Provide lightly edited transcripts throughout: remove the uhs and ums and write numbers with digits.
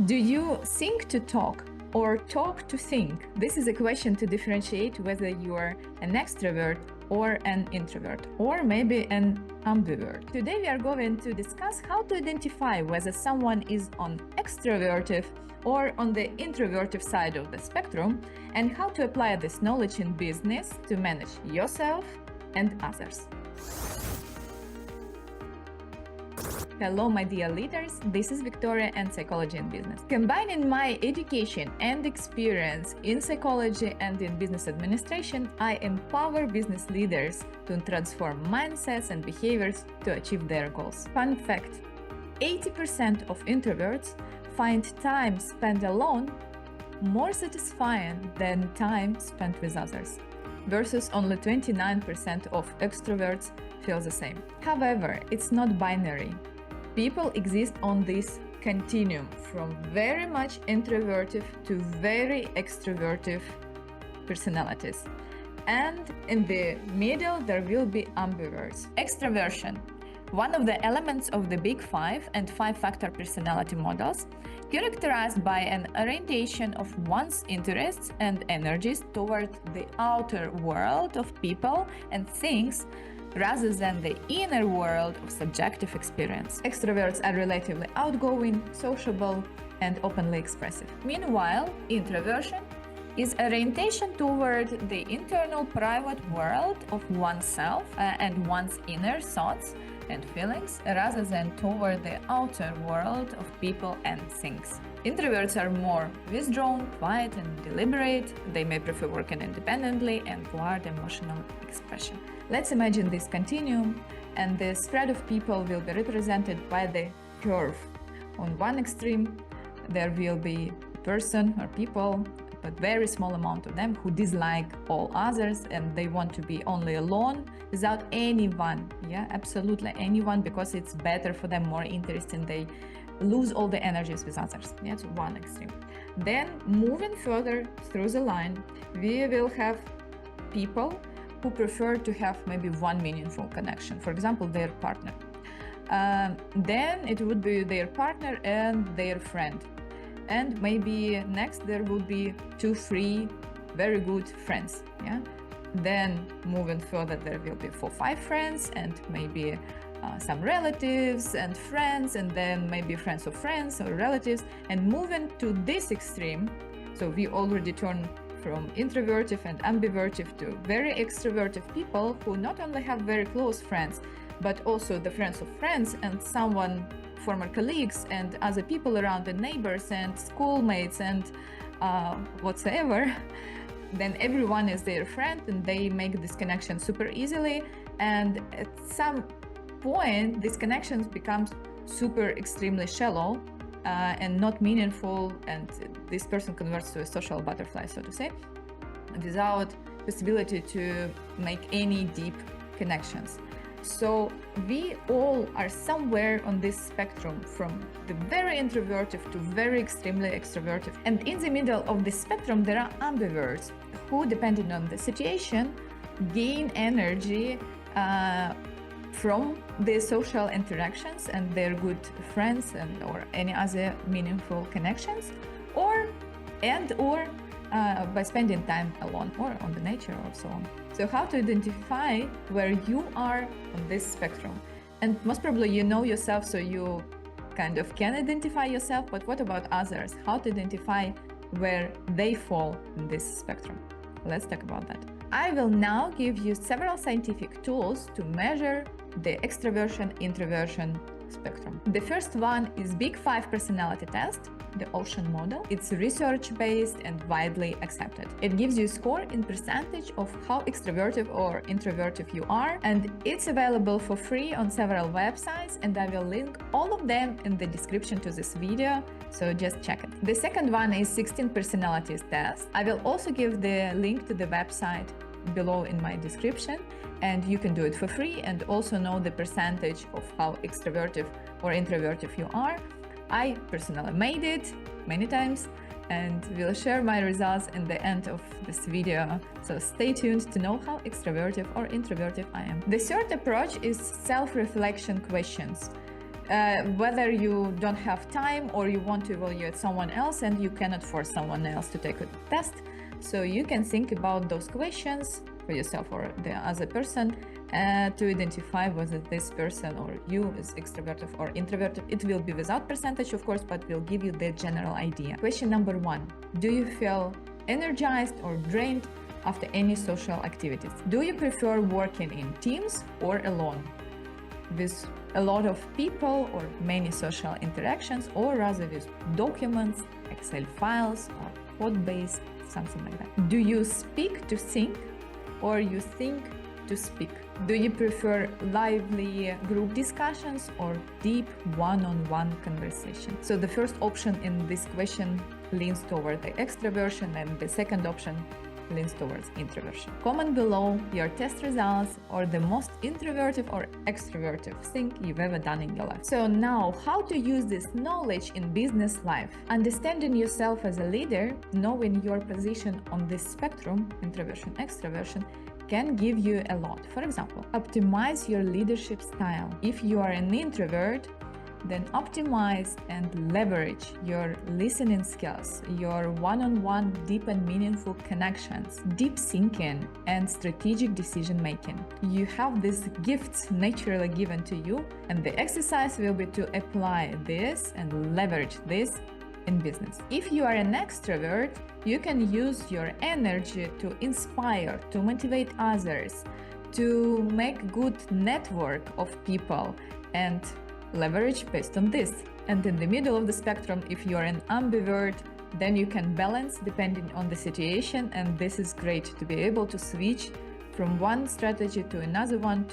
Do you think to talk or talk to think? This is a question to differentiate whether you are an extrovert or an introvert, or maybe an ambivert. Today we are going to discuss how to identify whether someone is on extrovertive or on the introvertive side of the spectrum, and how to apply this knowledge in business to manage yourself and others. Hello, my dear leaders. This is Victoria and Psychology in Business. Combining my education and experience in psychology and in business administration, I empower business leaders to transform mindsets and behaviors to achieve their goals. Fun fact, 80% of introverts find time spent alone more satisfying than time spent with others, versus only 29% of extroverts feel the same. However, it's not binary. People exist on this continuum from very much introverted to very extrovertive personalities. And in the middle, there will be ambiverts. Extroversion, one of the elements of the Big Five and five-factor personality models, characterized by an orientation of one's interests and energies toward the outer world of people and things, rather than the inner world of subjective experience. Extroverts are relatively outgoing, sociable, and openly expressive. Meanwhile, introversion is orientation toward the internal private world of oneself and one's inner thoughts and feelings, rather than toward the outer world of people and things. Introverts are more withdrawn, quiet, and deliberate. They may prefer working independently and guard emotional expression. Let's imagine this continuum, and the spread of people will be represented by the curve. On one extreme, there will be a person or people, but very small amount of them, who dislike all others and they want to be only alone without anyone. Yeah, absolutely anyone, because it's better for them, more interesting. They lose all the energies with others. Yeah, it's one extreme. Then moving further through the line, we will have people who prefer to have maybe one meaningful connection, for example, their partner. Then it would be their partner and their friend. And maybe next there would be 2-3 very good friends. Yeah. Then moving further, there will be 4-5 friends, and maybe some relatives and friends, and then maybe friends of friends or relatives. And moving to this extreme, so we already turn from introvertive and ambivertive to very extrovertive people who not only have very close friends, but also the friends of friends and former colleagues and other people around, the neighbors and schoolmates and whatsoever. Then everyone is their friend and they make this connection super easily. And at some point, these connections becomes super extremely shallow and not meaningful, and this person converts to a social butterfly, so to say, without possibility to make any deep connections. So we all are somewhere on this spectrum, from the very introverted to very extremely extroverted. And in the middle of this spectrum, there are ambiverts who, depending on the situation, gain energy from the social interactions and their good friends or any other meaningful connections, or by spending time alone or on the nature or so on. So how to identify where you are on this spectrum? And most probably you know yourself, so you kind of can identify yourself, but what about others? How to identify where they fall in this spectrum? Let's talk about that. I will now give you several scientific tools to measure the extroversion-introversion spectrum. The first one is Big Five personality test, the Ocean model. It's research-based and widely accepted. It gives you a score in percentage of how extroverted or introverted you are, and it's available for free on several websites, and I will link all of them in the description to this video, so just check it. The second one is 16 personalities test. I will also give the link to the website below in my description, and you can do it for free and also know the percentage of how extroverted or introverted you are. I personally made it many times and will share my results in the end of this video, so stay tuned to know how extroverted or introverted I am. The third approach is self-reflection questions. whether you don't have time or you want to evaluate someone else and you cannot force someone else to take a test. So you can think about those questions for yourself or the other person to identify whether this person or you is extroverted or introverted. It will be without percentage, of course, but will give you the general idea. Question number 1. Do you feel energized or drained after any social activities? Do you prefer working in teams or alone, with a lot of people or many social interactions, or rather with documents, Excel files, or code-based, something like that? Do you speak to think or you think to speak? Do you prefer lively group discussions or deep one-on-one conversation? So the first option in this question leans toward the extroversion, and the second option leans towards introversion. Comment below your test results or the most introverted or extroverted thing you've ever done in your life. So now, how to use this knowledge in business life? Understanding yourself as a leader, knowing your position on this spectrum, introversion, extroversion, can give you a lot. For example, optimize your leadership style. If you are an introvert, then optimize and leverage your listening skills, your one-on-one deep and meaningful connections, deep thinking, and strategic decision making. You have these gifts naturally given to you, and the exercise will be to apply this and leverage this in business. If you are an extrovert, you can use your energy to inspire, to motivate others, to make good network of people and leverage based on this. And in the middle of the spectrum, if you're an ambivert, then you can balance depending on the situation, and this is great to be able to switch from one strategy to another one,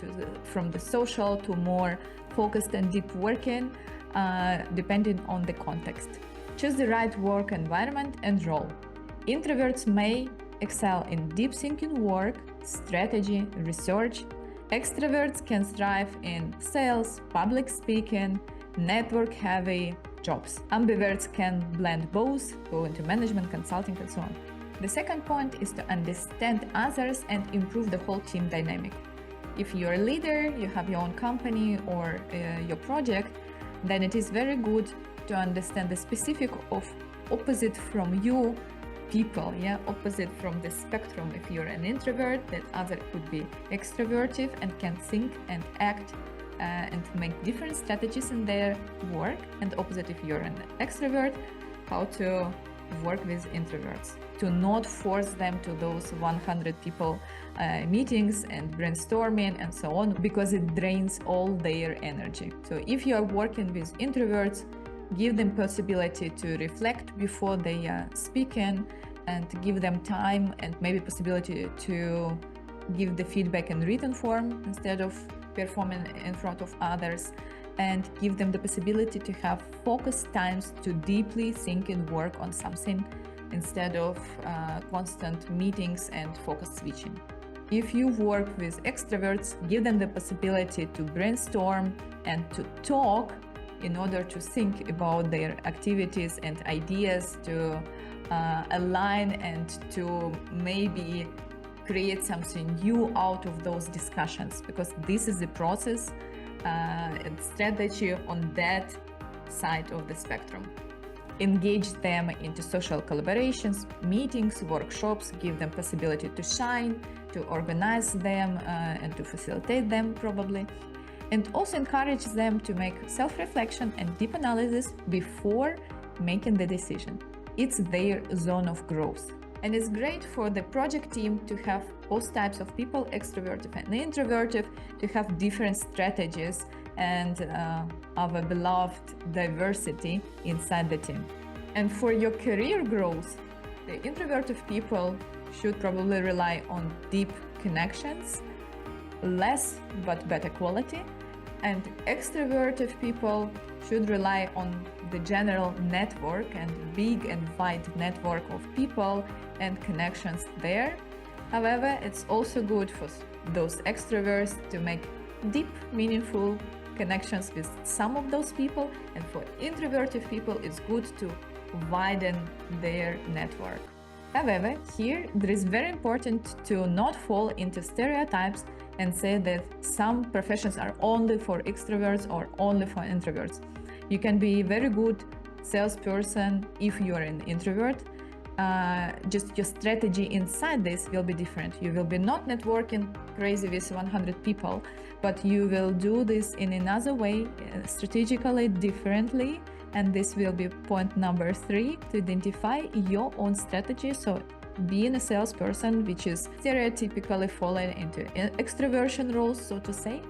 from the social to more focused and deep working, depending on the context. Choose the right work environment and role. Introverts may excel in deep thinking work, strategy, research. Extroverts can thrive in sales, public speaking, network-heavy jobs. Ambiverts can blend both, go into management, consulting, and so on. The second point is to understand others and improve the whole team dynamic. If you're a leader, you have your own company or your project, then it is very good to understand the specific of opposite from you people, opposite from the spectrum. If you're an introvert, that other could be extroverted and can think and act and make different strategies in their work, and opposite if you're an extrovert, how to work with introverts, to not force them to those 100 people meetings and brainstorming and so on, because it drains all their energy. So if you are working with introverts, give them possibility to reflect before they are speaking, and give them time and maybe possibility to give the feedback in written form instead of performing in front of others, and give them the possibility to have focused times to deeply think and work on something instead of constant meetings and focus switching. If you work with extroverts, give them the possibility to brainstorm and to talk in order to think about their activities and ideas, to align and to maybe create something new out of those discussions, because this is the process and strategy on that side of the spectrum. Engage them into social collaborations, meetings, workshops, give them possibility to shine, to organize them and to facilitate them probably. And also encourage them to make self-reflection and deep analysis before making the decision. It's their zone of growth. And it's great for the project team to have both types of people, extroverted and introverted, to have different strategies and of a beloved diversity inside the team. And for your career growth, the introverted people should probably rely on deep connections, less but better quality, and extroverted people should rely on the general network and big and wide network of people and connections there. However, it's also good for those extroverts to make deep, meaningful connections with some of those people, and for introverted people, it's good to widen their network. However, here it is very important to not fall into stereotypes and say that some professions are only for extroverts or only for introverts. You can be a very good salesperson if you are an introvert. Just your strategy inside this will be different. You will be not networking crazy with 100 people, but you will do this in another way, strategically, differently. And this will be point number 3, to identify your own strategy. So being a salesperson, which is stereotypically falling into extroversion roles, so to say,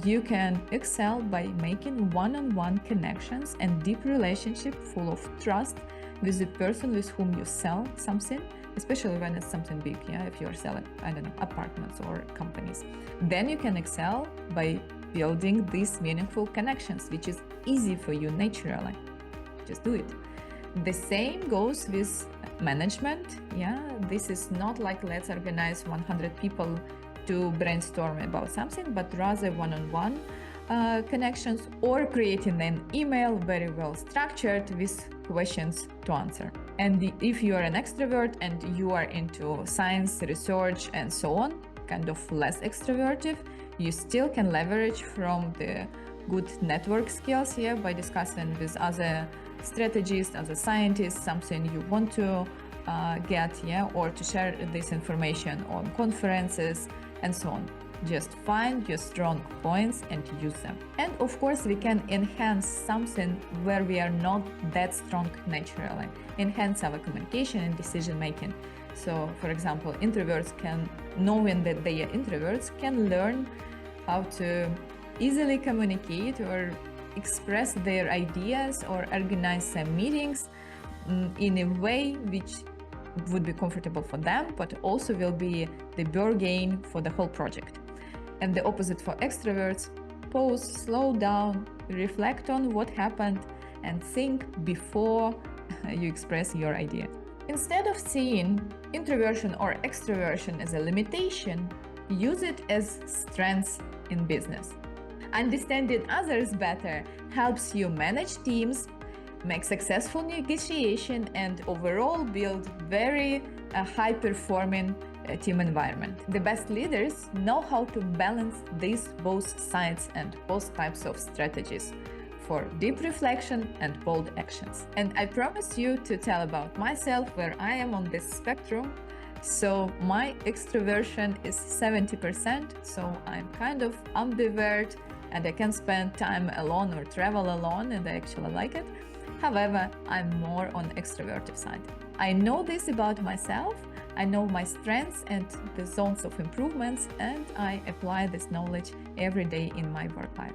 you can excel by making one-on-one connections and deep relationship full of trust with the person with whom you sell something, especially when it's something big, if you're selling, I don't know, apartments or companies. Then you can excel by building these meaningful connections, which is easy for you naturally. Just do it. The same goes with management. This is not like let's organize 100 people to brainstorm about something, but rather one-on-one connections, or creating an email very well structured with questions to answer. And if you are an extrovert and you are into science, research, and so on, kind of less extroverted, you still can leverage from the good network skills here by discussing with other strategists, other scientists, something you want to get, or to share this information on conferences and so on. Just find your strong points and use them. And of course, we can enhance something where we are not that strong naturally, enhance our communication and decision making. So, for example, introverts can, knowing that they are introverts, can learn how to easily communicate or express their ideas or organize some meetings in a way which would be comfortable for them, but also will be the bargain for the whole project. And the opposite for extroverts: pause, slow down, reflect on what happened, and think before you express your idea. Instead of seeing introversion or extroversion as a limitation, use it as strengths in business. Understanding others better helps you manage teams, make successful negotiation, and overall build very high-performing team environment. The best leaders know how to balance these both sides and both types of strategies for deep reflection and bold actions. And I promise you to tell about myself where I am on this spectrum. So my extroversion is 70%, so I'm kind of ambivert, and I can spend time alone or travel alone, and I actually like it. However, I'm more on extroverted side. I know this about myself. I know my strengths and the zones of improvements, and I apply this knowledge every day in my work life.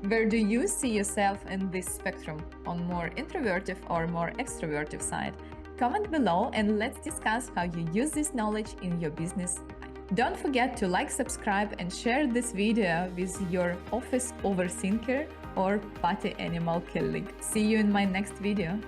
Where do you see yourself in this spectrum, on more introverted or more extroverted side? Comment below and let's discuss how you use this knowledge in your business. Don't forget to like, subscribe, and share this video with your office overthinker or party animal colleague. See you in my next video.